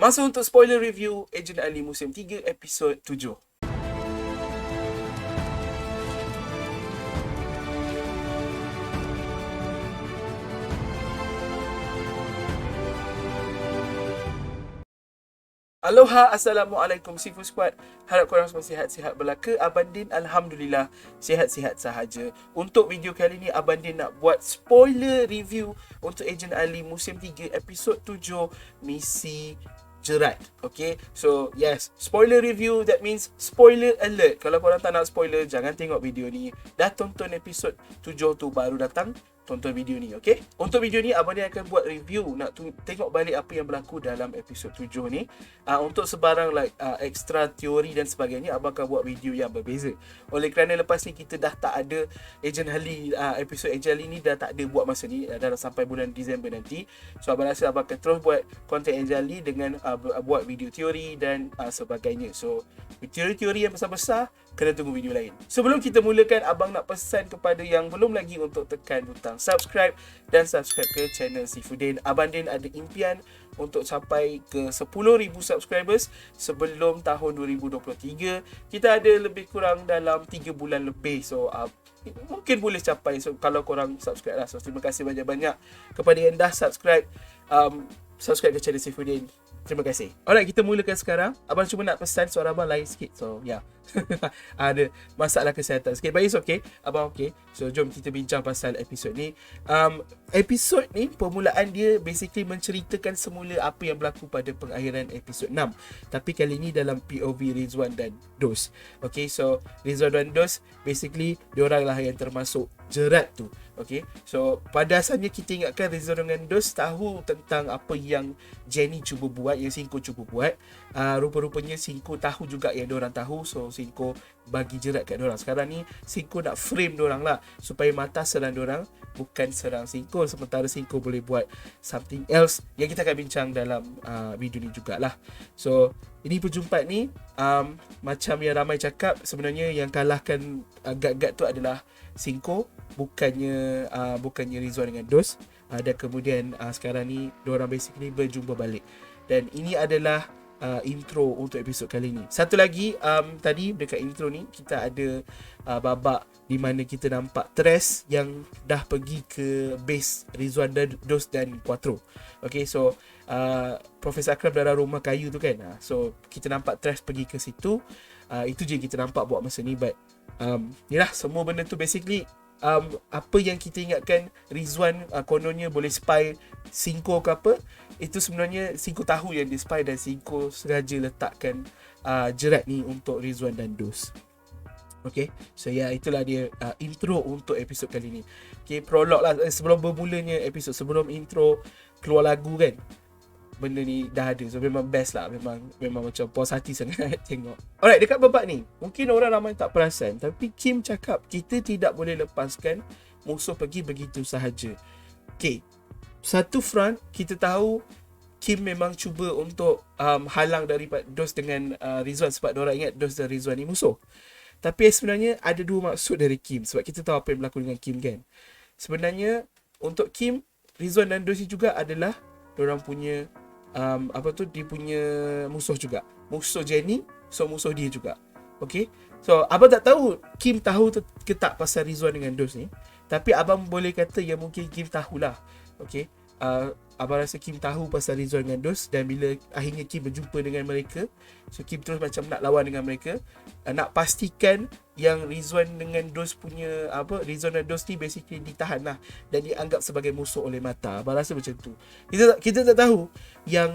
Masuk untuk spoiler review Agent Ali musim 3 episod 7. Aloha, Assalamualaikum Sifu Squad. Harap korang semua sihat-sihat belaka. Abang Din Alhamdulillah sihat-sihat sahaja. Untuk video kali ni Abang Din nak buat spoiler review untuk Agent Ali musim 3 episod 7 misi Jerat. Okay, so yes, spoiler review, that means spoiler alert. Kalau korang tak nak spoiler, jangan tengok video ni. Dah tonton episod 7 tu baru datang, tonton video ni, okay? Untuk video ni, Abang Din akan buat review, nak tengok balik apa yang berlaku dalam episod 7 ni. Untuk sebarang extra teori dan sebagainya, Abang akan buat video yang berbeza. Oleh kerana lepas ni kita dah tak ada Agent Ali, episod Agent Ali ni dah tak ada buat masa ni, dah sampai bulan Disember nanti. So Abang rasa Abang akan terus buat konten Agent Ali dengan buat video teori dan sebagainya. So teori-teori yang besar-besar kena tunggu video lain. Sebelum kita mulakan, Abang nak pesan kepada yang belum lagi untuk tekan butang subscribe dan subscribe ke channel Sifudin. Abang Din ada impian untuk capai ke 10,000 subscribers sebelum tahun 2023. Kita ada lebih kurang dalam 3 bulan lebih. So mungkin boleh capai, so kalau korang subscribe lah. So terima kasih banyak-banyak kepada yang dah subscribe. Subscribe ke channel Sifudin. Terima kasih. Alright, kita mulakan sekarang. Abang cuma nak pesan suara abang lain sikit. So, yeah. Ada masalah kesihatan sikit. But it's okay. Abang okay. So, jom kita bincang pasal episod ni. Episod ni, permulaan dia basically menceritakan semula apa yang berlaku pada pengakhiran episod 6. Tapi kali ni dalam POV Rizwan dan Dos. Okay, so Rizwan dan Dos, basically, diorang lah yang termasuk jerat tu. Okay, so pada asalnya kita ingatkan Rizwan dengan Dos tahu tentang apa yang Jenny cuba buat, yang Sinko cuba buat. Rupa-rupanya Sinko tahu juga yang diorang tahu. So Sinko bagi jerat kat diorang. Sekarang ni Sinko nak frame diorang lah, supaya mata serang diorang, bukan serang Sinko. Sementara Sinko boleh buat something else yang kita akan bincang dalam video ni jugalah. So ini perjumpaan ni, macam yang ramai cakap, sebenarnya yang kalahkan gad-gad tu adalah Sinko, bukannya Rizwan dengan Dos. Dan kemudian sekarang ni diorang basically berjumpa balik. Dan ini adalah intro untuk episod kali ni. Satu lagi, tadi dekat intro ni kita ada babak di mana kita nampak Tres yang dah pergi ke base Rizwan dan Dos dan Quattro. Okay, so Profesor Akram dalam rumah kayu tu kan. So kita nampak Tres pergi ke situ. Itu je kita nampak buat masa ni. But yelah, semua benda tu basically apa yang kita ingatkan Rizwan kononnya boleh spy Sinko ke apa, itu sebenarnya Sinko tahu yang dia spy, dan Sinko sengaja letakkan jerat ni untuk Rizwan dan Dos. Okay, so itulah dia intro untuk episod kali ni. Okay, prolog lah, sebelum bermulanya episod, sebelum intro keluar lagu kan, benda ni dah ada. So memang best lah. Memang macam puas hati sangat tengok. Alright, dekat babak ni, mungkin orang ramai tak perasan, tapi Kim cakap kita tidak boleh lepaskan musuh pergi begitu sahaja. Okay, satu front kita tahu Kim memang cuba untuk halang daripada Dos dengan Rizwan, sebab diorang ingat Dos dan Rizwan ni musuh. Tapi sebenarnya ada dua maksud dari Kim, sebab kita tahu apa yang berlaku dengan Kim kan. Sebenarnya untuk Kim, Rizwan dan Dos ni juga adalah diorang punya dia punya musuh juga. Musuh Jenny, so musuh dia juga. Okay, so abang tak tahu Kim tahu ke tak pasal Rizwan dengan Dos ni, tapi abang boleh kata yang mungkin Kim tahulah. Okay, abang rasa Kim tahu pasal Rizwan dengan Dos, dan bila akhirnya Kim berjumpa dengan mereka, so Kim terus macam nak lawan dengan mereka, nak pastikan yang Rizwan dengan Dos punya Rizwan dan Dos ni basically ditahan lah, dan dianggap sebagai musuh oleh mata. Abang rasa macam tu. Kita tak tahu yang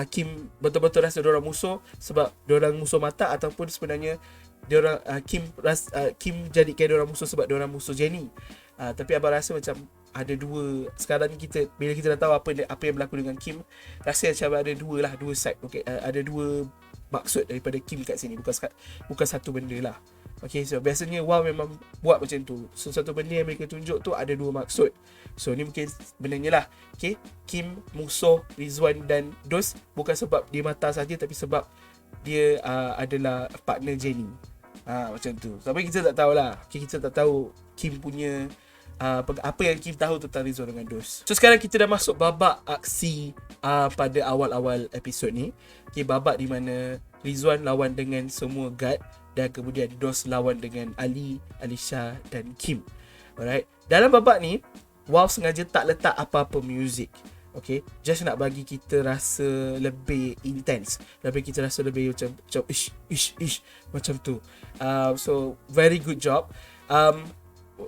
Kim betul-betul rasa diorang musuh sebab diorang musuh mata, ataupun sebenarnya diorang Kim jadikan diorang musuh sebab diorang musuh Jenny. Tapi abang rasa macam ada dua. Sekarang ni bila kita dah tahu apa yang berlaku dengan Kim, rasa macam ada dua side. Okay, ada dua maksud daripada Kim kat sini, bukan satu benda lah. Okay, so biasanya WoW memang buat macam tu. So satu benda yang mereka tunjuk tu ada dua maksud. So ni mungkin benarnya lah. Okay, Kim musuh Rizwan dan Dos bukan sebab dia mata saja, tapi sebab dia adalah partner Jenny. Macam tu. Tapi kita tak tahulah. Okay, kita tak tahu Kim punya apa yang Kim tahu tentang Rizwan dengan Dos. So sekarang kita dah masuk babak aksi pada awal-awal episod ni. Okay, babak di mana Rizwan lawan dengan semua guard dan kemudian Dos lawan dengan Ali, Alisha dan Kim. Alright. Dalam babak ni, Wow sengaja tak letak apa-apa music. Okay, just nak bagi kita rasa lebih intense, kita rasa lebih macam ish macam tu. So very good job.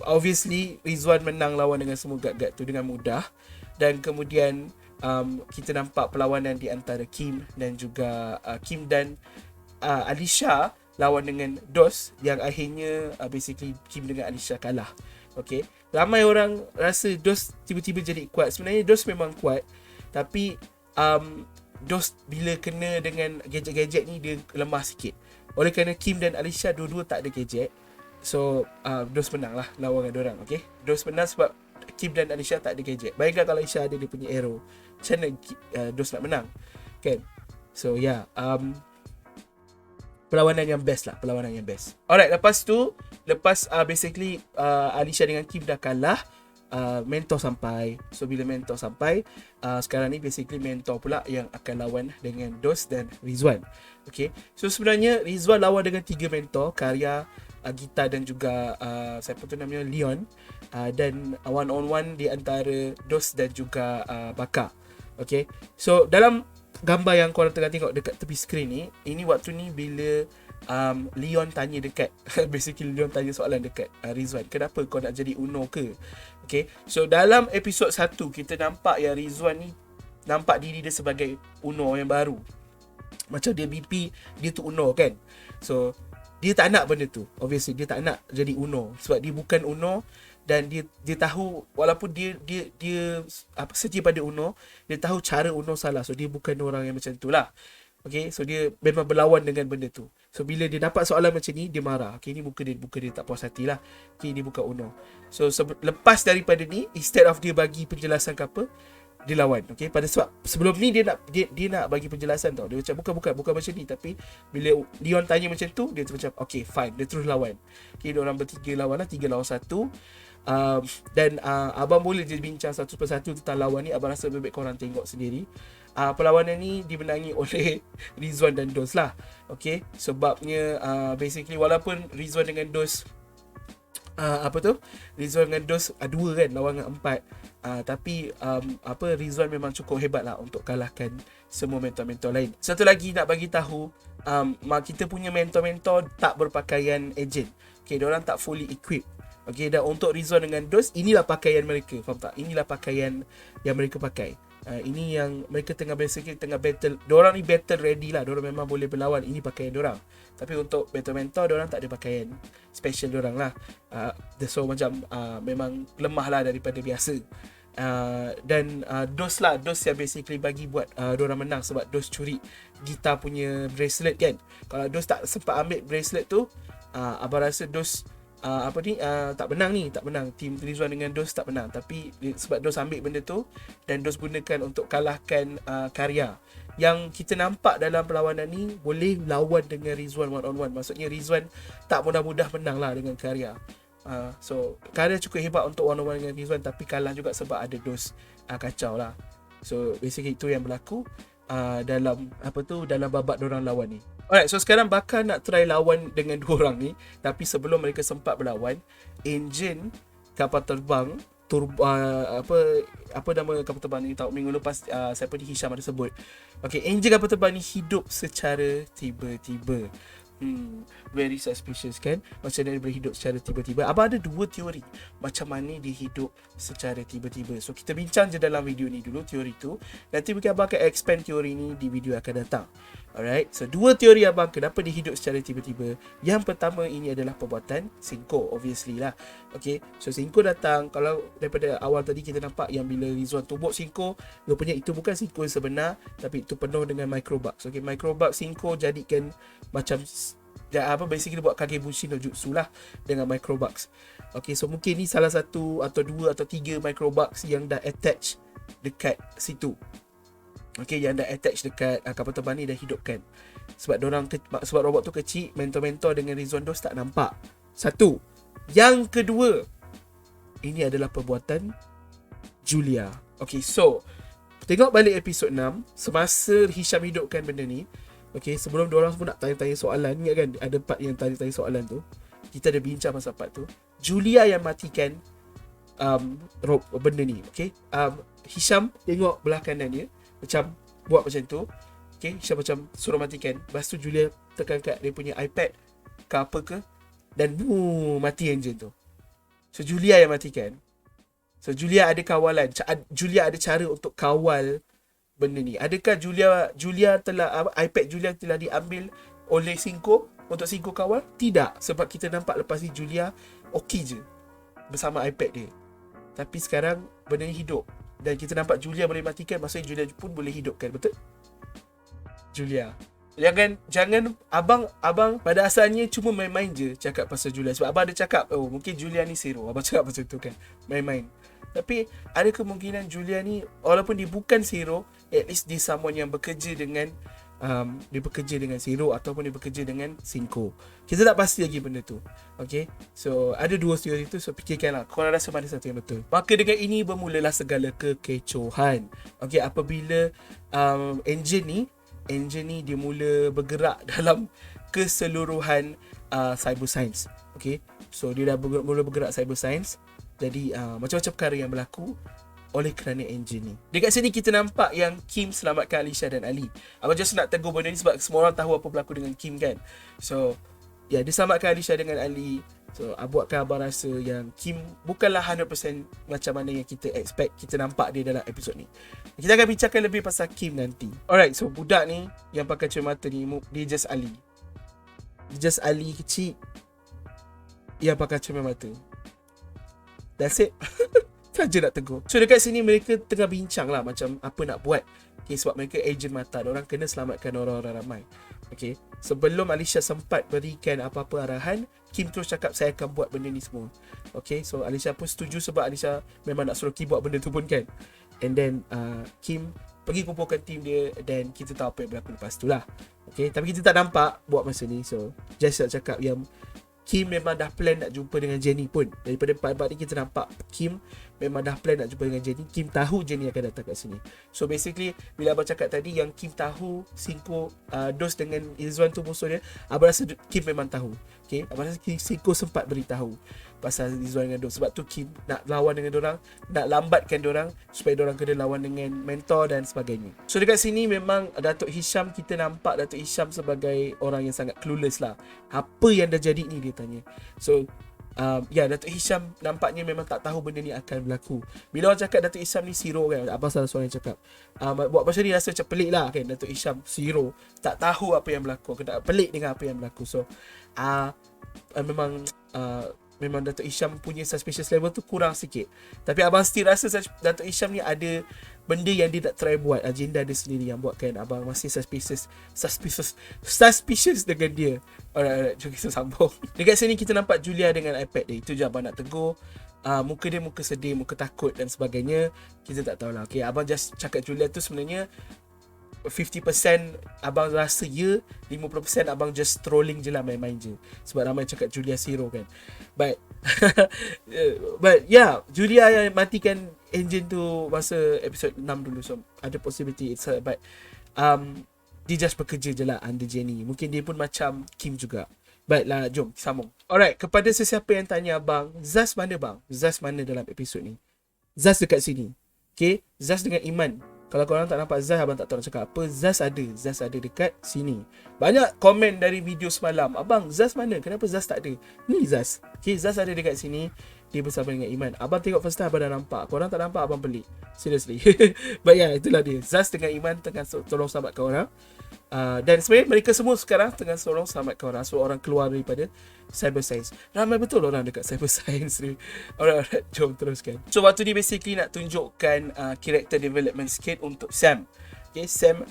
Obviously Rizwan menang lawan dengan semua guard-guard tu dengan mudah. Dan kemudian kita nampak perlawanan di antara Kim dan juga Kim dan Alisha lawan dengan Dos, yang akhirnya basically Kim dengan Alisha kalah. Okay, ramai orang rasa Dos tiba-tiba jadi kuat. Sebenarnya Dos memang kuat, tapi Dos bila kena dengan gadget-gadget ni dia lemah sikit. Oleh kerana Kim dan Alisha dua-dua tak ada gadget, so Dos menang lah lawan dengan diorang. Okay, Dos menang sebab Kim dan Alisha tak ada gadget. Bayangkan kalau Alisha ada dia punya arrow, macam mana Dos nak menang kan? So yeah, perlawanan yang best. Alright, lepas basically Alisha dengan Kim dah kalah, mentor sampai. So bila mentor sampai, sekarang ni basically mentor pula yang akan lawan dengan Dos dan Rizwan. Okay, so sebenarnya Rizwan lawan dengan 3 mentor, Karya, Gita dan juga siapa tu namanya, Leon, dan one on one di antara Dos dan juga Baka. Okay, so dalam gambar yang korang tengah tengok dekat tepi skrin ni, ini waktu ni bila Leon tanya dekat basically Leon tanya soalan dekat Rizwan, kenapa kau nak jadi Uno ke? Okay, so dalam episod 1 kita nampak yang Rizwan ni nampak diri dia sebagai Uno yang baru. Macam dia BP, dia tu Uno kan. So dia tak nak benda tu. Obviously dia tak nak jadi Uno sebab dia bukan Uno. Dan dia tahu, walaupun dia setia pada Uno, dia tahu cara Uno salah. So dia bukan orang yang macam tu lah. Okay, so dia memang berlawan dengan benda tu. So bila dia dapat soalan macam ni, dia marah. Okay, ni muka dia tak puas hati lah. Okay, dia bukan Uno. So lepas daripada ni, instead of dia bagi penjelasan ke apa, dia lawan. Okay, pada sebab sebelum ni dia nak bagi penjelasan tau. Dia macam bukan macam ni. Tapi bila Leon tanya macam tu, dia tu macam okay fine, dia terus lawan. Okay, dia orang bertiga lawan lah, 3 lawan 1. Dan abang boleh je bincang satu persatu tentang lawan ni. Abang rasa lebih baik korang tengok sendiri. Perlawanan ni dimenangi oleh Rizwan dan Dos lah. Okay, sebabnya basically walaupun Rizwan dengan Dos Rizwan dengan Dos 2 kan lawan dengan 4, tapi Rizwan memang cukup hebat lah untuk kalahkan semua mentor-mentor lain. Satu lagi nak bagi tahu, kita punya mentor-mentor tak berpakaian agent. Okay, diorang tak fully equipped. Okay, dan untuk Rizwan dengan Dos, inilah pakaian mereka. Faham tak? Inilah pakaian yang mereka pakai. Ini yang mereka tengah battle. Diorang ni battle ready lah. Diorang memang boleh berlawan. Ini pakaian diorang. Tapi untuk mentor-mentor, diorang tak ada pakaian special diorang lah. So macam memang lemah lah daripada biasa. Dan Dos yang basically bagi buat diorang menang sebab Dos curi Gita punya bracelet kan. Kalau Dos tak sempat ambil bracelet tu, abang rasa Dos tak menang. Tim Rizwan dengan Dos tak menang. Tapi sebab Dos ambil benda tu dan Dos gunakan untuk kalahkan Karya, yang kita nampak dalam perlawanan ni boleh lawan dengan Rizwan one on one. Maksudnya Rizwan tak mudah-mudah menang lah dengan Karya. So Karya cukup hebat untuk one on one dengan Rizwan, tapi kalah juga sebab ada Dos kacau lah. So basically itu yang berlaku dalam babak dorang lawan ni. Alright, so sekarang Baka nak try lawan dengan 2 orang ni. Tapi sebelum mereka sempat berlawan, enjin kapal terbang apa nama kapal terbang ni, tahu minggu lepas siapa ni, Hisham ada sebut. Okay, enjin kapal terbang ni hidup secara tiba-tiba. Very suspicious kan, macam mana dia boleh hidup secara tiba-tiba. Abang ada 2 teori macam mana dia hidup secara tiba-tiba. So kita bincang je dalam video ni dulu teori tu. Nanti mungkin abang akan expand teori ni di video akan datang. Alright, so 2 teori abang kenapa dia hidup secara tiba-tiba. Yang pertama, ini adalah perbuatan Singko, obviously lah. Okay, so Singko datang. Kalau daripada awal tadi kita nampak yang bila Rizwan tumbuk Singko, rupanya itu bukan Singko yang sebenar, tapi itu penuh dengan microbugs. Okay, microbugs Singko jadikan macam basically buat Kagebushi no Jutsu lah dengan microbugs. Okay, so mungkin ni salah satu atau 2 atau 3 microbugs yang dah attach dekat situ. Okay, yang dah attach dekat kapal terbang ni dah hidupkan. Sebab robot tu kecil, mentor-mentor dengan Rizwan Dos tak nampak. Satu. Yang kedua, ini adalah perbuatan Julia. Okay, so tengok balik episod 6, semasa Hisham hidupkan benda ni. Okay, sebelum diorang semua nak tanya-tanya soalan, ingat kan ada part yang tanya-tanya soalan tu, kita ada bincang pasal part tu. Julia yang matikan benda ni. Okay, Hisham tengok belah kanan dia, macam buat macam tu. Okay, Hisham macam suruh matikan. Lepas tu Julia tekan kat dia punya iPad ke apa ke, dan boom, mati engine tu. So Julia yang matikan. So Julia ada kawalan, Julia ada cara untuk kawal benda ni. Adakah Julia telah iPad Julia telah diambil oleh Cinco untuk Cinco kawal? Tidak, sebab kita nampak lepas ni Julia okey je bersama iPad dia. Tapi sekarang benda ni hidup dan kita nampak Julia boleh matikan, maksudnya Julia pun boleh hidupkan, betul? Julia. Jangan abang pada asalnya cuma main-main je cakap pasal Julia. Sebab abang ada cakap, oh mungkin Julia ni zero. Abang cakap macam tu kan, main-main. Tapi ada kemungkinan Julia ni, walaupun dia bukan zero, at least dia someone yang bekerja dengan dia bekerja dengan Zero ataupun dia bekerja dengan Cinco. Kita tak pasti lagi benda tu. Okay, so ada dua teori tu. So fikirkanlah, korang rasa mana satu yang betul. Maka dengan ini bermulalah segala kekecohan. Okay, apabila engine ni dia mula bergerak dalam keseluruhan cyber science. Okay, so dia dah mula bergerak cyber science. Jadi macam-macam perkara yang berlaku oleh kerana engine ni. Dekat sini kita nampak yang Kim selamatkan Alisha dan Ali. Abang just nak tegur benda ni sebab semua orang tahu apa berlaku dengan Kim kan. So dia selamatkan Alisha dengan Ali. So buatkan abang rasa yang Kim bukanlah 100% macam mana yang kita expect, kita nampak dia dalam episod ni. Kita akan bincangkan lebih pasal Kim nanti. Alright, so budak ni yang pakai cermin mata ni, dia just Ali. Dia just Ali kecil yang pakai cermin mata. That's it. Saja nak tegur. So dekat sini mereka tengah bincang lah macam apa nak buat. Okay, sebab mereka agent mata, orang kena selamatkan orang-orang ramai. Okay, sebelum Alisha sempat berikan apa-apa arahan, Kim terus cakap saya akan buat benda ni semua. Okay, so Alisha pun setuju sebab Alisha memang nak suruh Kim buat benda tu pun kan. And then Kim pergi kumpulkan tim dia dan kita tahu apa yang berlaku lepas tu lah. Okay, tapi kita tak nampak buat masa ni. So just nak cakap yang Kim memang dah plan nak jumpa dengan Jenny pun. Daripada part-part ni kita nampak Kim memang dah plan nak jumpa dengan Jenny. Kim tahu Jenny akan datang kat sini. So basically bila abang cakap tadi yang Kim tahu Cinco dos dengan Izwan tu musuh dia, abang rasa Kim memang tahu. Okay, abang rasa Cinco sempat beritahu pasal Izwan dengan Dos. Sebab tu Kim nak lawan dengan dorang, nak lambatkan dorang supaya dorang kena lawan dengan mentor dan sebagainya. So dekat sini memang Datuk Hisham, kita nampak Datuk Hisham sebagai orang yang sangat clueless lah. Apa yang dah jadi ni dia tanya. So Datuk Hisham nampaknya memang tak tahu benda ni akan berlaku. Bila orang cakap Datuk Hisham ni zero kan, abang salah seorang yang cakap buat macam ni rasa macam pelik lah kan. Datuk Hisham zero, tak tahu apa yang berlaku, kena pelik dengan apa yang berlaku. So memang Datuk Hisham punya suspicious level tu kurang sikit. Tapi abang still rasa Datuk Hisham ni ada benda yang dia nak try buat, agenda dia sendiri yang buatkan abang masih suspicious dengan dia. Alright, jom kita sambung. Dekat sini kita nampak Julia dengan iPad dia. Itu je abang nak tegur. Muka dia muka sedih, muka takut dan sebagainya. Kita tak tahulah. Okay, abang just cakap Julia tu sebenarnya 50% abang rasa 50% abang just trolling je lah, main-main je. Sebab ramai cakap Julia zero kan. But yeah, Julia yang matikan engine tu masa episod 6 dulu. So ada possibility it's her. But dia just bekerja je lah under Jenny. Mungkin dia pun macam Kim juga. Baiklah, jom sambung. Alright, kepada sesiapa yang tanya abang, Zaz mana bang? Zaz mana dalam episod ni? Zaz dekat sini. Okay, Zaz dengan Iman. Kalau korang tak nampak Zaz, abang tak tahu nak cakap apa. Zaz ada dekat sini. Banyak komen dari video semalam, abang Zaz mana? Kenapa Zaz tak ada? Ni Zaz. Okay, Zaz ada dekat sini. Dia bersama dengan Iman. Abang tengok first time abang dah nampak. Korang tak nampak, abang pelik. Seriously. But yeah, itulah dia. Zaz dengan Iman tengah tolong selamatkan orang. Dan sebenarnya mereka semua sekarang tengah tolong selamatkan orang. So orang keluar daripada cyber science. Ramai betul orang dekat cyber science ni. Alright, jom teruskan. So waktu ni basically nak tunjukkan character development sikit untuk Sam. Okay, Sam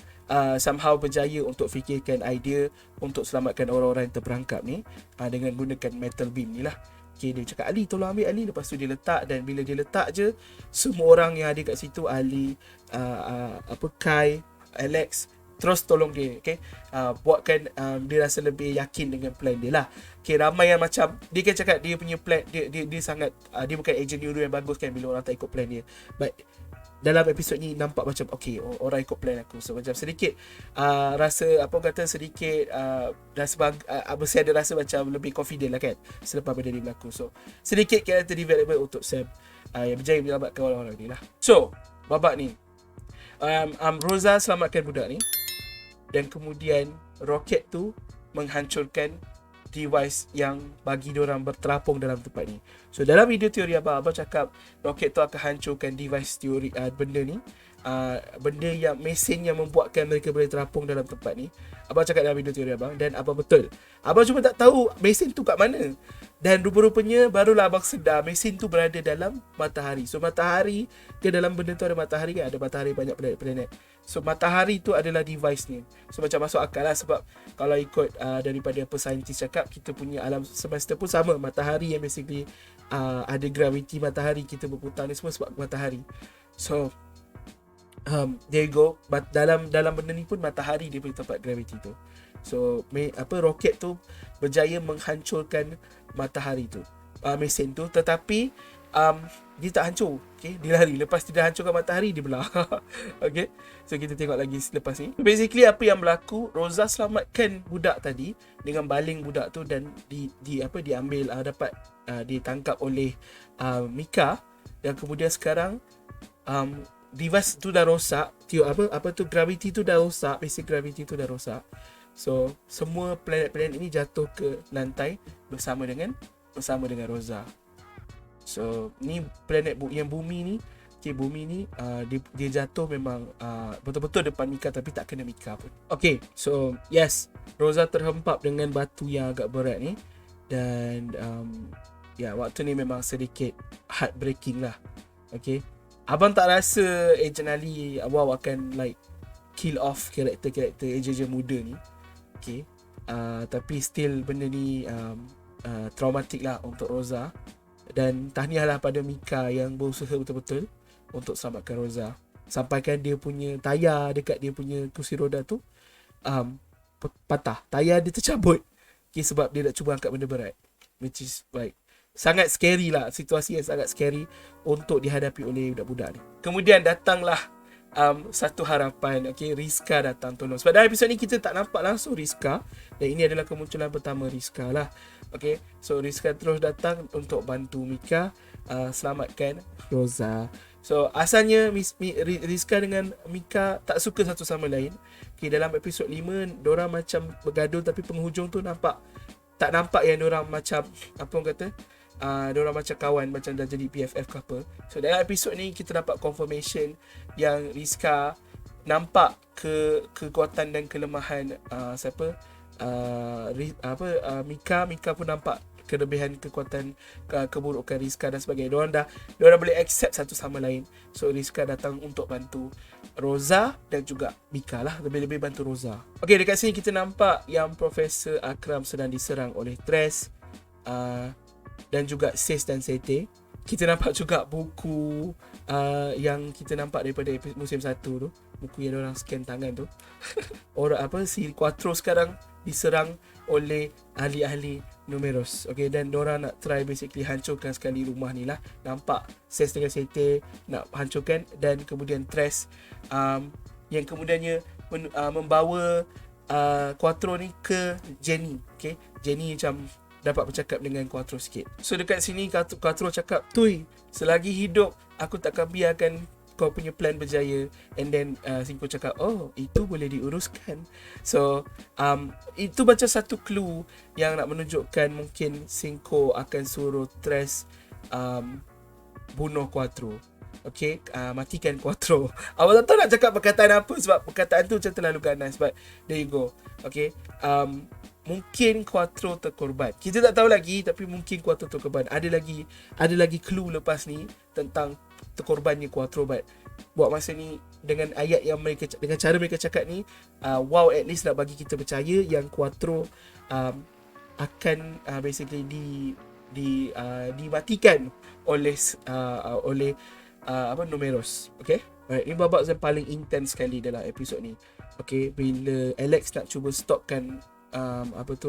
somehow berjaya untuk fikirkan idea untuk selamatkan orang-orang yang terperangkap ni dengan gunakan metal beam ni lah. Okay, dia cakap Ali tolong ambil Ali. Lepas tu dia letak, dan bila dia letak je, semua orang yang ada kat situ, Ali, Kai, Alex, terus tolong dia, okay? Buatkan dia rasa lebih yakin dengan plan dia lah. Okay, ramai yang macam dia kan cakap dia punya plan, dia sangat dia bukan agent Euro yang bagus kan bila orang tak ikut plan dia. But dalam episod ni nampak macam okay, orang ikut plan aku. So macam sedikit rasa apa kata sedikit rasa mesti ada rasa macam lebih confident lah kan selepas benda ni berlaku. So sedikit character development untuk Sam yang berjaya menyelamatkan orang-orang ni lah. So babak ni Rosa selamatkan budak ni, dan kemudian roket tu menghancurkan device yang bagi diorang berterapung dalam tempat ni. So dalam video teori abang cakap roket tu akan hancurkan device teori benda ni, benda yang mesin yang membuatkan mereka boleh terapung dalam tempat ni. Abang cakap dalam video teori abang, dan abang betul. Abang cuma tak tahu mesin tu kat mana. Dan rupa-rupanya barulah abang sedar mesin tu berada dalam matahari. So matahari ke dalam benda tu ada matahari kan, ada matahari banyak planet-planet. So matahari tu adalah device ni. So macam masuk akal lah, sebab kalau ikut daripada apa saintis cakap, kita punya alam semesta pun sama. Matahari yang basically ada graviti matahari, kita berputar ni semua sebab matahari. So there you go. Dalam benda ni pun matahari dia punya tempat graviti tu. So roket tu berjaya menghancurkan matahari tu, mesin tu, tetapi dia tak hancur. Okay, dia lari. Lepas dia dah hancurkan matahari, dia belah. Okay, so kita tengok lagi selepas ni. Basically apa yang berlaku, Rosa selamatkan budak tadi dengan baling budak tu, dan diambil ditangkap oleh Mika, dan kemudian sekarang device tu dah rosak. Gravity tu dah rosak. Basic gravity tu dah rosak. So semua planet-planet ini jatuh ke lantai bersama dengan Rosa. So ni planet yang bumi ni, okay, bumi ni dia jatuh memang betul-betul depan Mika, tapi tak kena Mika pun. Okay, so yes, Rosa terhempap dengan batu yang agak berat ni, dan waktu ni memang sedikit heartbreaking lah. Okay, abang tak rasa Agent Ali akan like kill off karakter agent muda ni. Okay, tapi still benda ni traumatik lah untuk Rosa, dan tahniahlah pada Mika yang berusaha betul-betul untuk selamatkan Rosa. Sampaikan dia punya tayar dekat dia punya kursi roda tu patah, tayar dia tercabut, okay, sebab dia nak cuba angkat benda berat, which is like sangat scary lah, situasi yang sangat scary untuk dihadapi oleh budak-budak ni. Kemudian datanglah satu harapan, okay, Rizka datang tolong. Sebab dalam episod ni kita tak nampak langsung Rizka, dan ini adalah kemunculan pertama Rizka lah. Okay, so Rizka terus datang untuk bantu Mika selamatkan Rosa. So asalnya Rizka dengan Mika tak suka satu sama lain. Okay, dalam episod 5 diorang macam bergaduh, tapi penghujung tu tak nampak yang diorang macam apa orang kata, diorang macam kawan, macam dah jadi BFF ke apa. So dalam episod ni kita dapat confirmation yang Rizka nampak kekuatan dan kelemahan Mika pun nampak kelebihan, kekuatan, keburukan Rizka dan sebagainya. Diorang boleh accept satu sama lain. So Rizka datang untuk bantu Rosa, dan juga Mika lah, lebih-lebih bantu Rosa. Okay, dekat sini kita nampak yang Profesor Akram sedang diserang oleh Tres dan juga Sis dan Sete. Kita nampak juga buku yang kita nampak daripada musim 1 tu, buku yang orang scan tangan tu. Si Quattro sekarang diserang oleh ahli-ahli Numeros. Okay, dan diorang nak try basically hancurkan sekali rumah ni lah. Nampak Sis dengan Sete nak hancurkan, dan kemudian Tres yang kemudiannya membawa Quattro ni ke Jenny. Okay, Jenny macam dapat bercakap dengan Quattro sikit. So dekat sini Quattro cakap, "Tui, selagi hidup aku takkan biarkan kau punya plan berjaya." And then Cinco cakap, "Oh, itu boleh diuruskan." So itu macam satu clue yang nak menunjukkan mungkin Cinco akan suruh Tres bunuh Quattro. Okay, matikan Quattro. Awak tak tahu nak cakap perkataan apa, sebab perkataan tu macam terlalu ganas. But there you go. Okay, mungkin Quattro terkorban. Kita tak tahu lagi, tapi mungkin Quattro terkorban. Ada lagi clue lepas ni tentang terkorbannya Quattro. But buat masa ni, dengan ayat yang dengan cara mereka cakap ni, wow, at least nak bagi kita percaya yang Quattro akan basically dimatikan oleh Numeros. Okay, Alright, ni babak yang paling intense sekali dalam episod ni. Okay, bila Alex nak cuba stopkan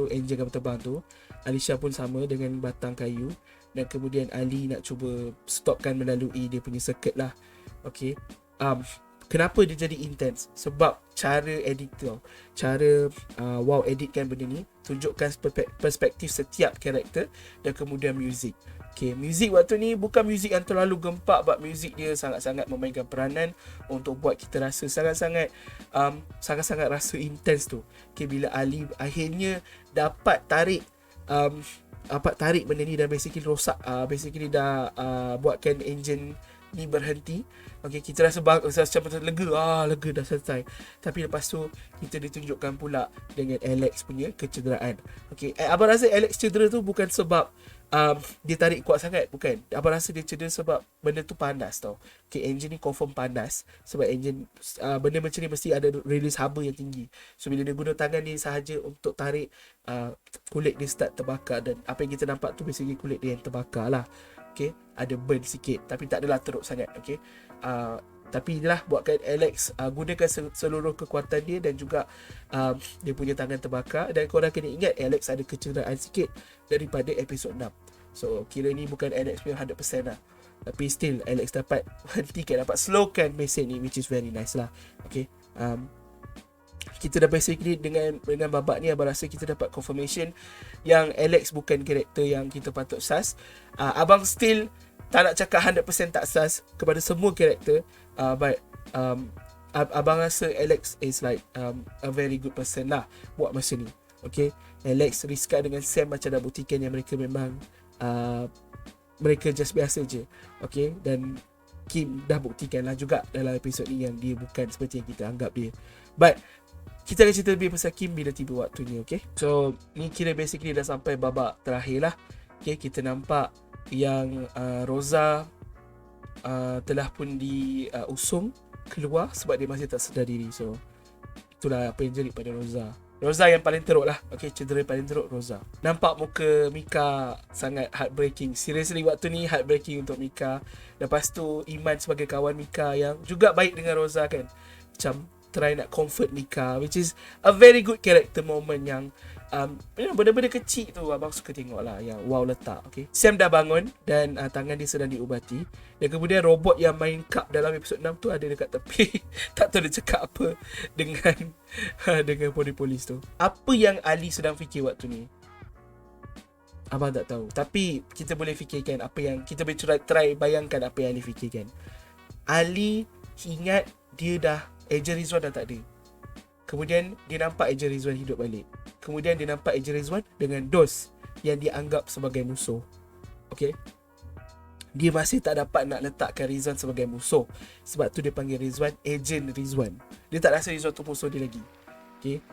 enjin kapal terbang tu, Alicia pun sama dengan batang kayu, dan kemudian Ali nak cuba stopkan melalui dia punya circuit lah. Okay, kenapa dia jadi intense? Sebab cara edit tau, cara wow editkan benda ni, tunjukkan perspektif setiap karakter, dan kemudian muzik. Okay, muzik waktu ni bukan muzik yang terlalu gempak, but muzik dia sangat-sangat memainkan peranan untuk buat kita rasa sangat-sangat rasa intense tu. Okay, bila Ali akhirnya dapat tarik benda ni dan basically rosak, basically dah buatkan enjin ni berhenti. Okay, kita rasa macam lega dah selesai. Tapi lepas tu kita ditunjukkan pula dengan Alex punya kecederaan. Okay, abang rasa Alex cedera tu bukan sebab dia tarik kuat sangat, bukan. Abang rasa dia cedera sebab benda tu panas tau. Okay, engine ni confirm panas. Sebab engine benda macam ni mesti ada release haba yang tinggi. So bila dia guna tangan dia sahaja untuk tarik, kulit dia start terbakar. Dan apa yang kita nampak tu basically kulit dia yang terbakar lah. Okay, ada burn sikit, tapi tak adalah teruk sangat. Okay, tapi inilah buatkan Alex gunakan seluruh kekuatan dia, dan juga dia punya tangan terbakar. Dan korang kena ingat Alex ada kecederaan sikit daripada episod 6. So kira ni bukan Alex punya 100% lah, tapi still Alex dapat hentikan, dapat slowkan mesin ni, which is very nice lah. Okay, kita dah basically dengan babak ni, abang rasa kita dapat confirmation yang Alex bukan karakter yang kita patut sas. Abang still tak nak cakap 100% tak sas kepada semua karakter, but abang rasa Alex is like a very good person lah buat masa ni. Okay, Alex, Rizka dengan Sam macam dah buktikan yang mereka memang mereka just biasa je. Okay, dan Kim dah buktikan lah juga dalam episod ni yang dia bukan seperti yang kita anggap dia. But kita akan cerita lebih pasal Kim bila tiba waktunya. Okay, so ni kira basically dah sampai babak terakhir lah. Okay, kita nampak yang Rosa telah pun diusung keluar sebab dia masih tak sedar diri. So itulah apa yang jadi pada Rosa yang paling teruk lah. Okay, cedera paling teruk Rosa. Nampak muka Mika sangat heartbreaking. Seriously, waktu ni heartbreaking untuk Mika. Lepas tu Iman sebagai kawan Mika yang juga baik dengan Rosa kan, macam try nak comfort Mika, which is a very good character moment yang benda-benda kecil tu abang suka tengok lah, yang wow letak. Okay, Sam dah bangun dan tangan dia sedang diubati, dan kemudian robot yang main cup dalam episod 6 tu ada dekat tepi. Tak tahu dia cakap apa dengan dengan polis tu. Apa yang Ali sedang fikir waktu ni, abang tak tahu, tapi kita boleh fikirkan apa yang kita boleh try bayangkan apa yang Ali fikirkan. Ali ingat dia dah, Agent Rizwan dah tak ada. Kemudian dia nampak Agent Rizwan hidup balik. Kemudian dia nampak Agent Rizwan dengan Dos yang dia anggap sebagai musuh. Okay, dia masih tak dapat nak letakkan Rizwan sebagai musuh. Sebab tu dia panggil Rizwan Agent Rizwan. Dia tak rasa Rizwan tu musuh dia lagi. Okay,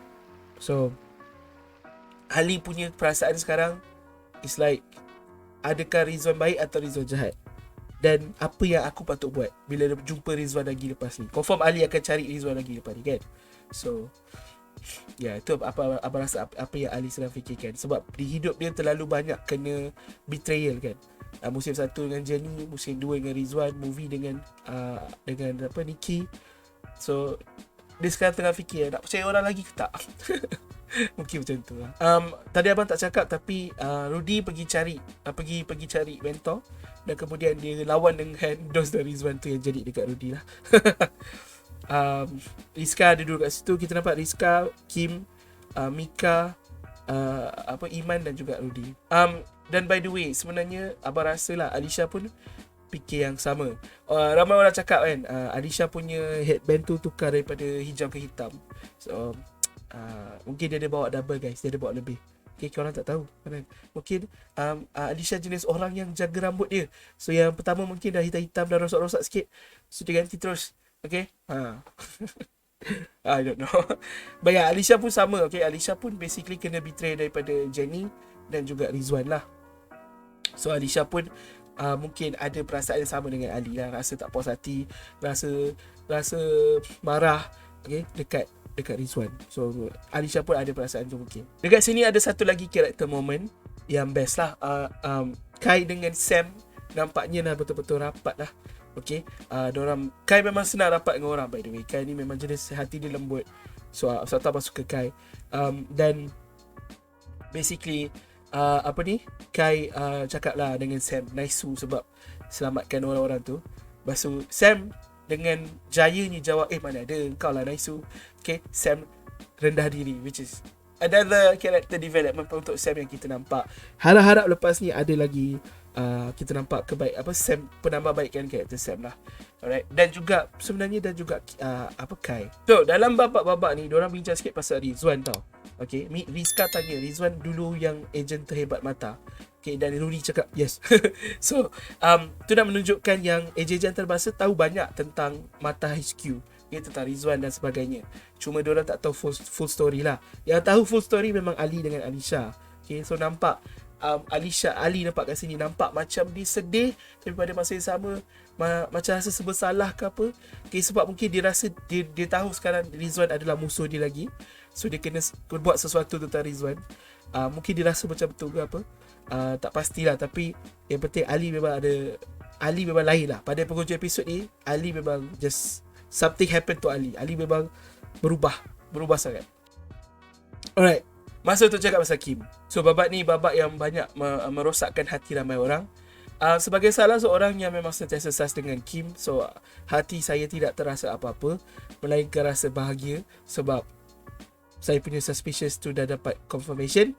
so Ali punya perasaan sekarang is like, adakah Rizwan baik atau Rizwan jahat? Dan apa yang aku patut buat bila jumpa Rizwan lagi lepas ni? Confirm Ali akan cari Rizwan lagi lepas ni kan? So itu apa abang rasa apa yang Ali sedang fikirkan. Sebab di hidup dia terlalu banyak kena betrayal kan. Musim 1 dengan Jenny, musim 2 dengan Rizwan, movie dengan Nikki. So dia sekarang tengah fikir nak percaya orang lagi ke tak. Mungkin macam tu lah. Tadi abang tak cakap, tapi Rudy pergi cari mentor, dan kemudian dia lawan dengan Dos dan Rizwan tu yang jadi dekat Rudy lah. Rizka ada duduk kat situ. Kita nampak Rizka, Kim, Mika, Iman dan juga Rudy. Dan by the way, sebenarnya abang rasa lah Alicia pun fikir yang sama. Ramai orang cakap kan, Alicia punya headband tu tukar daripada hijau ke hitam. So mungkin dia ada bawa double guys, dia ada bawa lebih. Okay, korang tak tahu kan? Mungkin Alicia jenis orang yang jaga rambut dia. So yang pertama mungkin dah hitam-hitam, dah rosak-rosak sikit, so dia ganti terus. Okay, I don't know. But yeah, Alicia pun sama. Okay, Alicia pun basically kena betray daripada Jenny dan juga Rizwan lah. So Alicia pun mungkin ada perasaan yang sama dengan Ali lah. Rasa tak puas hati, rasa marah, okay, dekat Rizwan. So Alicia pun ada perasaan tu mungkin. Dekat sini ada satu lagi character moment yang best lah. Kai dengan Sam nampaknya dah betul-betul rapat lah. Okay, Kai memang senang rapat dengan orang, by the way. Kai ni memang jenis hati dia lembut. So Taubah suka Kai. Dan basically Kai cakap lah dengan Sam Naisu sebab selamatkan orang-orang tu. Lepas tu Sam dengan jayanya jawab, mana ada, kau lah Naisu. Okay, Sam rendah diri, which is another character development untuk Sam yang kita nampak. Harap-harap lepas ni ada lagi kita nampak Sam penambahbaikan karakter Sam lah. Alright. Dan juga sebenarnya Kai. So dalam babak-babak ni diorang bincang sikit pasal Rizwan tau. Okay, Rizka tanya Rizwan dulu yang ejen terhebat mata. Okay, dan Ruri cakap yes. So tu nak menunjukkan yang ejen antarabangsa tahu banyak tentang Mata HQ, okay, tentang Rizwan dan sebagainya. Cuma diorang tak tahu full story lah. Yang tahu full story memang Ali dengan Alisha. Okay, so nampak Ali nampak kat sini nampak macam dia sedih, tapi pada masa yang sama macam rasa bersalah ke apa. Okay, sebab mungkin dia rasa dia tahu sekarang Rizwan adalah musuh dia lagi. So dia kena buat sesuatu tentang Rizwan. Mungkin dia rasa macam betul ke apa, tak pastilah. Tapi yang penting Ali memang lain lah. Pada penghujung episod ni Ali memang just something happen to Ali. Ali memang berubah sangat. Alright, masa untuk cakap pasal Kim. So babak ni babak yang banyak merosakkan hati ramai orang. Sebagai salah seorang yang memang sentiasa sas dengan Kim, so hati saya tidak terasa apa-apa, melainkan rasa bahagia sebab saya punya suspicious tu dah dapat confirmation.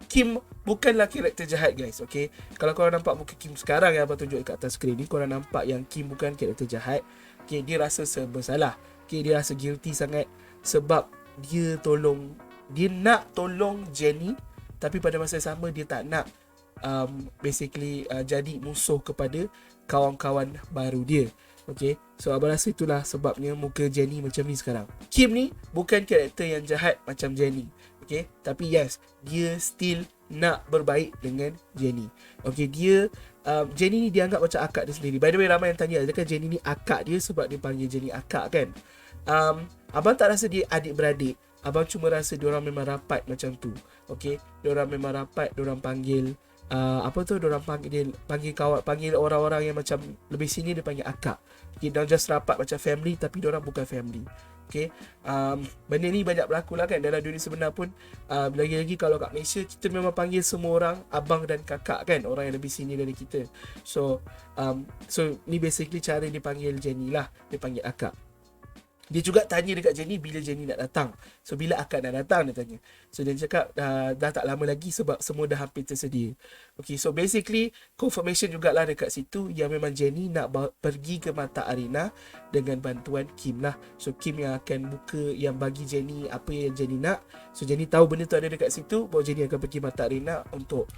Kim bukanlah karakter jahat, guys. Okay, kalau korang nampak muka Kim sekarang yang abang tunjuk kat atas skrin ni, korang nampak yang Kim bukan karakter jahat. Okay, dia rasa bersalah. Okay, dia rasa guilty sangat sebab dia nak tolong Jenny, tapi pada masa yang sama dia tak nak jadi musuh kepada kawan-kawan baru dia. Okay, so abang rasa itulah sebabnya muka Jenny macam ni sekarang. Kim ni bukan karakter yang jahat macam Jenny. Okay, tapi yes, dia still nak berbaik dengan Jenny. Okay, Jenny ni dianggap macam akak dia sendiri. By the way, ramai yang tanya, adakah Jenny ni akak dia sebab dia panggil Jenny akak kan? Abang tak rasa dia adik-beradik. Abang cuma rasa diorang memang rapat macam tu. Okay, diorang memang rapat, diorang panggil diorang panggil orang-orang yang macam lebih senior, dia panggil akak. Okay, diorang just rapat macam family, tapi diorang bukan family. Okay, benda ni banyak berlaku lah kan dalam dunia sebenar pun. Lagi-lagi kalau kat Malaysia, kita memang panggil semua orang abang dan kakak kan, orang yang lebih senior dari kita. So ni basically cara dia panggil Jenny lah, dia panggil akak. Dia juga tanya dekat Jenny bila Jenny nak datang. So bila akak nak datang, dia tanya. So dia cakap dah tak lama lagi sebab semua dah hampir tersedia. Okay, so basically confirmation jugalah dekat situ yang memang Jenny nak pergi ke Mata Arena dengan bantuan Kim lah. So Kim yang akan yang bagi Jenny apa yang Jenny nak. So Jenny tahu benda tu ada dekat situ, baru Jenny akan pergi Mata Arena untuk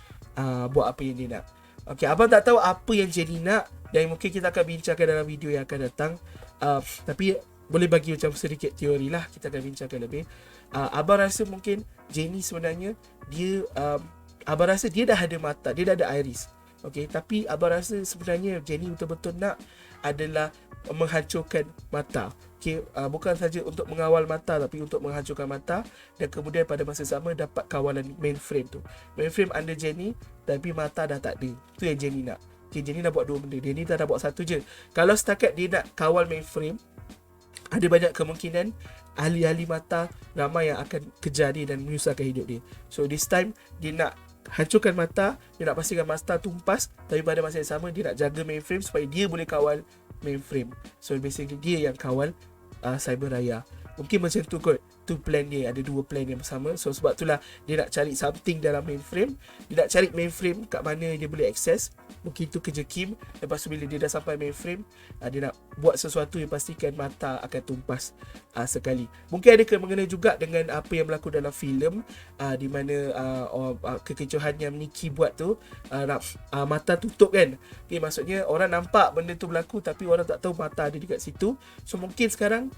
buat apa yang dia nak. Okay, abang tak tahu apa yang Jenny nak dan mungkin kita akan bincangkan dalam video yang akan datang. Tapi boleh bagi macam sedikit teori lah, kita akan bincangkan lebih. Abang rasa mungkin Jenny sebenarnya abang rasa dia dah ada mata, dia dah ada iris. Okay, tapi abang rasa sebenarnya Jenny betul-betul nak adalah menghancurkan mata. Okay, bukan saja untuk mengawal mata, tapi untuk menghancurkan mata dan kemudian pada masa sama dapat kawalan mainframe tu. Mainframe under Jenny, tapi mata dah tak ada. Tu yang Jenny nak. Okay, Jenny nak buat dua benda. Jenny tak nak buat satu je. Kalau setakat dia nak kawal mainframe, ada banyak kemungkinan ahli-ahli mata ramai yang akan kejar dia dan menyusahkan hidup dia. So this time dia nak hancurkan mata, dia nak pastikan mata tumpas, tapi pada masa yang sama dia nak jaga mainframe supaya dia boleh kawal mainframe. So basically dia yang kawal Cyberraya. Mungkin macam tu kot. Tu plan dia, ada dua plan yang sama. So sebab itulah dia nak cari something dalam mainframe. Dia nak cari mainframe kat mana dia boleh access. Mungkin tu kerja Kim. Lepas tu bila dia dah sampai mainframe, dia nak buat sesuatu yang pastikan mata akan tumpas sekali. Mungkin ada kena-mengena juga dengan apa yang berlaku dalam filem, di mana kekecohan yang Nikki buat tu, mata tutup kan. Okay, maksudnya orang nampak benda tu berlaku tapi orang tak tahu mata ada dekat situ. So mungkin sekarang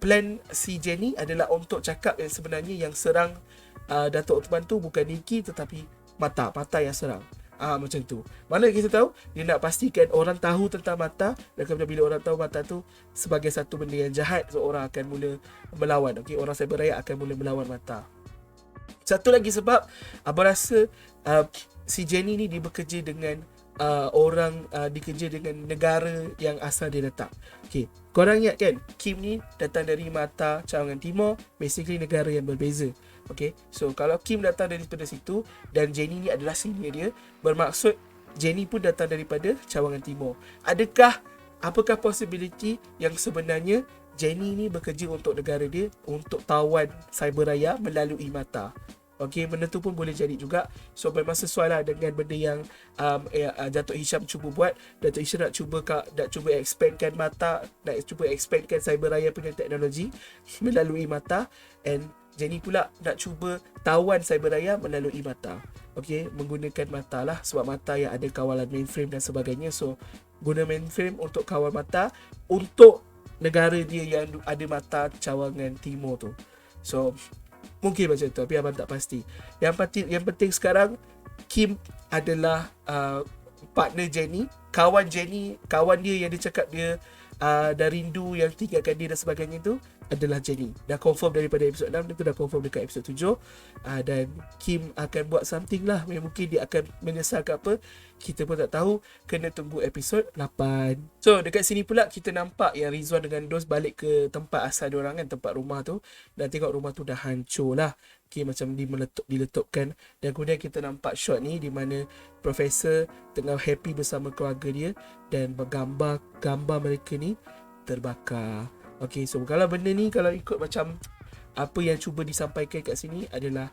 plan si Jenny adalah untuk cakap yang sebenarnya yang serang Datuk Uthman tu bukan Nikki tetapi mata yang serang. Macam tu. Mana kita tahu dia nak pastikan orang tahu tentang mata, dan kemudian bila orang tahu mata tu sebagai satu benda yang jahat, so orang akan mula melawan. Okey, orang Cyberraya akan mula melawan mata. Satu lagi sebab abang rasa si Jenny ni dia bekerja dengan orang dikerja dengan negara yang asal dia letak. Okay, korang ingat kan, Kim ni datang dari mata cawangan timur, basically negara yang berbeza. Okay, so kalau Kim datang daripada situ dan Jenny ni adalah senior dia, bermaksud Jenny pun datang daripada cawangan timur. Apakah possibility yang sebenarnya Jenny ni bekerja untuk negara dia, untuk tawan cyberraya melalui mata? Okay, benda tu pun boleh jadi juga. So memang sesuai lah dengan benda yang Datuk Hisham cuba buat. Datuk Hisham nak cuba expandkan mata, nak cuba expandkan cyberraya punya teknologi melalui mata, and Jenny pula nak cuba tawan cyberraya melalui mata. Okay, menggunakan mata lah, sebab mata yang ada kawalan mainframe dan sebagainya. So guna mainframe untuk kawal mata untuk negara dia yang ada mata cawangan timur tu. So mungkin macam tu, tapi abang tak pasti. Yang penting sekarang, Kim adalah partner Jenny, kawan dia yang dia cakap dia dah rindu, yang tinggalkan dia dan sebagainya tu adalah Jenny. Dah confirm daripada episod 6, dia tu dah confirm dekat episod 7. Dan Kim akan buat something lah, mungkin dia akan menyesal ke apa, kita pun tak tahu. Kena tunggu episod 8. So dekat sini pula kita nampak yang Rizwan dengan Dos balik ke tempat asal diorang kan, tempat rumah tu, dan tengok rumah tu dah hancur lah. Okay, macam diletupkan. Dan kemudian kita nampak shot ni di mana Profesor tengah happy bersama keluarga dia, dan gambar mereka ni terbakar. Okay, so kalau benda ni, kalau ikut macam apa yang cuba disampaikan kat sini adalah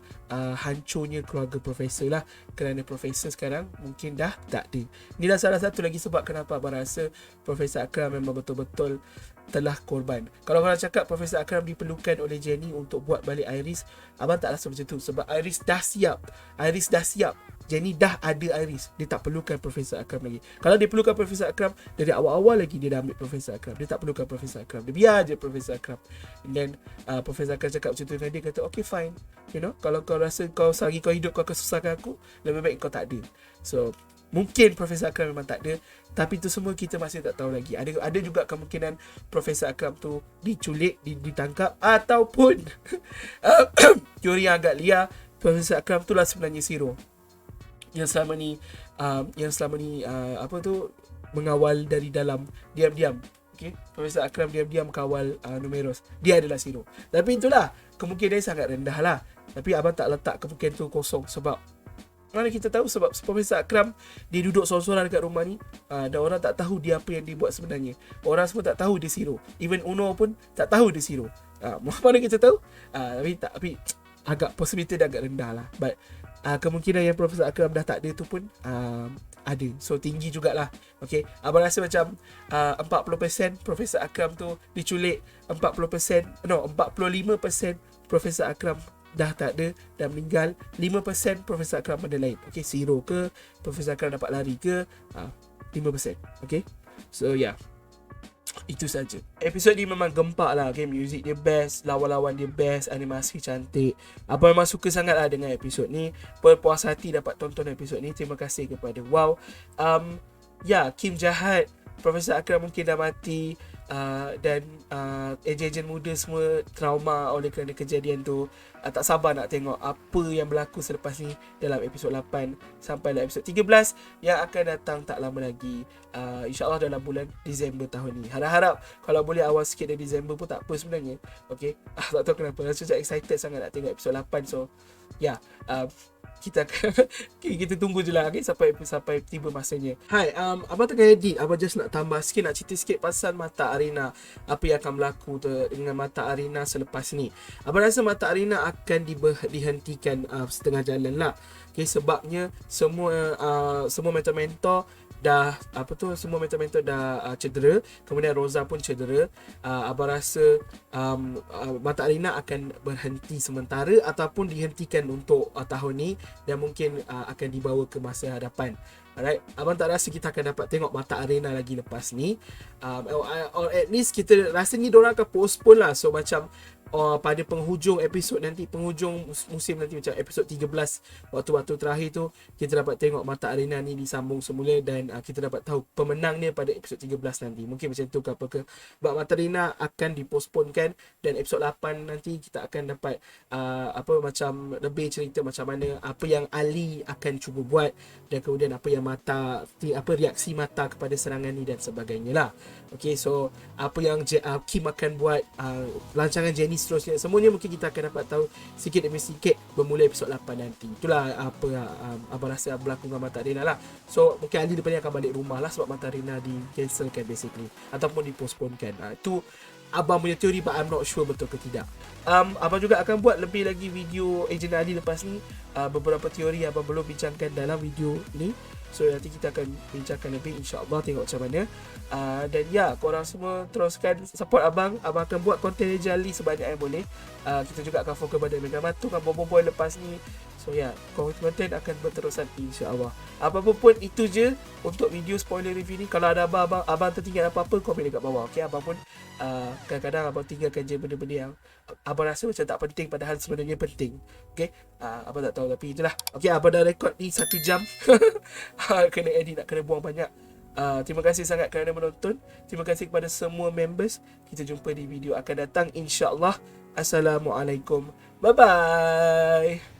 hancurnya keluarga Profesor lah. Kerana Profesor sekarang mungkin dah tak ada. Inilah salah satu lagi sebab kenapa abang rasa Profesor Akram memang betul-betul telah korban. Kalau korang cakap Profesor Akram diperlukan oleh Jenny untuk buat balik Iris, abang tak rasa macam tu. Sebab Iris dah siap. Jenny dah ada Iris. Dia tak perlukan Profesor Akram lagi. Kalau dia perlukan Profesor Akram, dari awal-awal lagi dia dah ambil Profesor Akram. Dia tak perlukan Profesor Akram. Dia biar je Profesor Akram. And then Profesor Akram cakap macam tu dengan dia, kata okay fine, you know, kalau kau rasa kau selagi kau hidup kau akan susahkan aku, lebih baik kau tak ada. So mungkin Profesor Akram memang tak ada, tapi tu semua kita masih tak tahu lagi. Ada juga kemungkinan Profesor Akram tu diculik, ditangkap, ataupun teori yang agak liar, Profesor Akram tu lah sebenarnya Zero yang selama ni mengawal dari dalam diam-diam. Okay, Profesor Akram diam-diam kawal Numeros. Dia adalah Zero. Tapi itulah, kemungkinan sangat rendah lah. Tapi abang tak letak kemungkinan tu kosong. Sebab mana kita tahu, sebab Profesor Akram dia duduk sorang-sorang dekat rumah ni, dan orang tak tahu dia apa yang dia buat sebenarnya. Orang semua tak tahu dia Zero. Even Uno pun tak tahu dia Zero. Mana kita tahu? Tapi agak possibility dah agak rendah lah. But kemungkinan yang Profesor Akram dah tak ada tu pun ada. So tinggi jugalah. Okay, abang rasa macam 40% Profesor Akram tu diculik, 45% Profesor Akram dah tak ada, dah meninggal, 5% Profesor Akram benda lain. Okay, Zero ke, Profesor Akram dapat lari ke, 5%. Okay, so yeah, itu saja. Episod ni memang gempak lah. Okay, music dia best, lawan-lawan dia best, animasi cantik. Abang memang suka sangat lah dengan episod ni. Berpuas hati dapat tonton episod ni. Terima kasih kepada Wow. Kim jahat, Profesor Akram mungkin dah mati, dan ejen-ejen muda semua trauma oleh kerana kejadian tu. Tak sabar nak tengok apa yang berlaku selepas ni dalam episod 8 sampai dalam episod 13 yang akan datang tak lama lagi, InsyaAllah dalam bulan Disember tahun ni. Harap-harap kalau boleh awal sikit dari Disember pun tak apa sebenarnya. Okay, tak tahu kenapa rasa macam excited sangat nak tengok episod 8. So kita tunggu je lah, okay, sampai tiba masanya. Hai, abang tengah edit. Abang just nak tambah sikit, nak cerita sikit pasal Mata Arena. Apa yang akan berlaku dengan Mata Arena selepas ni. Abang rasa Mata Arena akan dihentikan setengah jalan lah. Okay, sebabnya semua mentor-mentor dah cedera, kemudian Rosa pun cedera. Abang rasa Mata Arena akan berhenti sementara ataupun dihentikan untuk tahun ni, dan mungkin akan dibawa ke masa hadapan. Alright, abang tak rasa kita akan dapat tengok Mata Arena lagi lepas ni, or at least kita rasanya diorang akan postpone lah. So macam pada penghujung episod nanti, penghujung musim nanti, macam episod 13, waktu-waktu terakhir tu kita dapat tengok Mata Arena ni disambung semula, dan kita dapat tahu pemenang dia pada episod 13 nanti. Mungkin macam tu ke apa ke. Sebab Mata Arena akan diposponkan, dan episod 8 nanti kita akan dapat macam lebih cerita macam mana apa yang Ali akan cuba buat, dan kemudian apa yang reaksi Mata kepada serangan ni dan sebagainya lah. Okay, so apa yang Kim akan buat, rancangan Jenny seterusnya, semuanya mungkin kita akan dapat tahu sikit demi sikit bermula episod 8 nanti. Itulah apa abang rasa berlaku dengan Mata Arena lah. So mungkin Ali depan ni akan balik rumah lah, sebab Mata Arena di cancelkan basically, ataupun diposponkan. Itu abang punya teori, but I'm not sure betul ke tidak. Abang juga akan buat lebih lagi video Ejen Ali lepas ni. Beberapa teori abang belum bincangkan dalam video ni, so nanti kita akan bincangkan lebih, insyaAllah, tengok macam mana. Dan ya, korang semua teruskan support abang. Abang akan buat konten Ejen Ali sebanyak yang boleh. Kita juga akan fokus pada Mega Matung, Bobo Boy lepas ni. So ya, konten akan berterusan, insyaAllah. Apa-apa pun itu je untuk video spoiler review ni. Kalau ada abang tertinggal apa-apa, komen dekat bawah. Okay, abang pun kadang-kadang abang tinggalkan je benda-benda yang abang rasa macam tak penting, padahal sebenarnya penting. Okay, abang tak tahu, tapi itulah. Okay, abang dah rekod ni 1 jam. Kena edit, nak kena buang banyak. Terima kasih sangat kerana menonton. Terima kasih kepada semua members. Kita jumpa di video akan datang, insyaAllah. Assalamualaikum. Bye-bye.